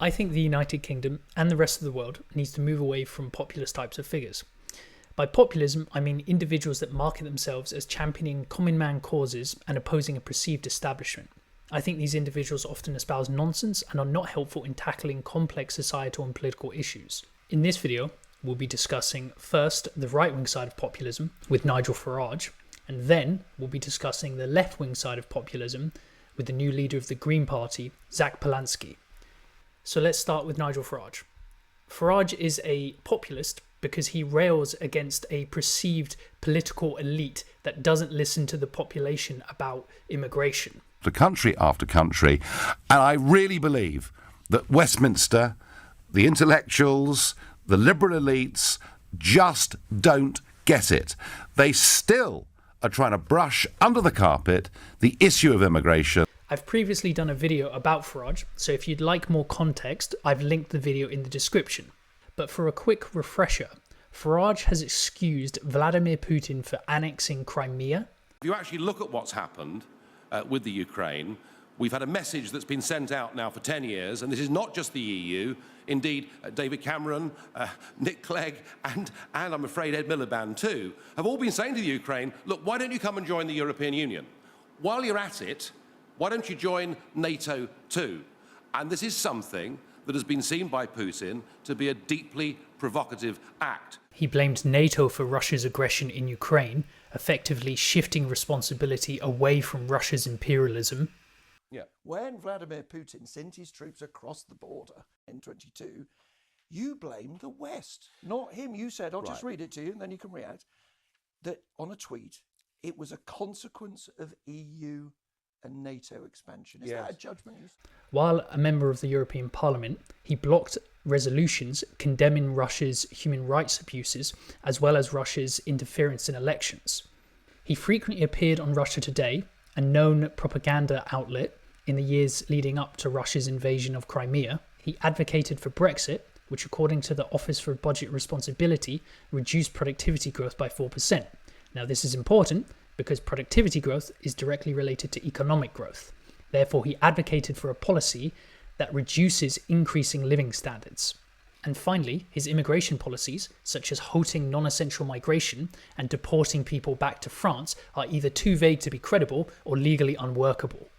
I think the United Kingdom and the rest of the world needs to move away from populist types of figures. By populism, I mean individuals that market themselves as championing common man causes and opposing a perceived establishment. I think these individuals often espouse nonsense and are not helpful in tackling complex societal and political issues. In this video, we'll be discussing first the right-wing side of populism with Nigel Farage, and then we'll be discussing the left-wing side of populism with the new leader of the Green Party, Zach Polanski. So let's start with Nigel Farage. Farage is a populist because he rails against a perceived political elite that doesn't listen to the population about immigration. To country after country, and I really believe that Westminster, the intellectuals, the liberal elites just don't get it. They still are trying to brush under the carpet the issue of immigration. I've previously done a video about Farage, so if you'd like more context, I've linked the video in the description. But for a quick refresher, Farage has excused Vladimir Putin for annexing Crimea. If you actually look at what's happened with the Ukraine, we've had a message that's been sent out now for 10 years, and this is not just the EU. Indeed, David Cameron, Nick Clegg, and I'm afraid Ed Miliband too, have all been saying to the Ukraine, look, why don't you come and join the European Union? While you're at it, why don't you join NATO too? And this is something that has been seen by Putin to be a deeply provocative act. He blamed NATO for Russia's aggression in Ukraine, effectively shifting responsibility away from Russia's imperialism. Yeah. When Vladimir Putin sent his troops across the border in 22, you blamed the West, not him. You said, I'll just read it to you and then you can react, that on a tweet, it was a consequence of EU and NATO expansion. Is that a judgment? While a member of the European Parliament, he blocked resolutions condemning Russia's human rights abuses, as well as Russia's interference in elections. He frequently appeared on Russia Today, a known propaganda outlet, in the years leading up to Russia's invasion of Crimea. He advocated for Brexit, which according to the Office for Budget Responsibility, reduced productivity growth by 4%. Now this is important because productivity growth is directly related to economic growth. Therefore, he advocated for a policy that reduces increasing living standards. And finally, his immigration policies, such as halting non-essential migration and deporting people back to France, are either too vague to be credible or legally unworkable.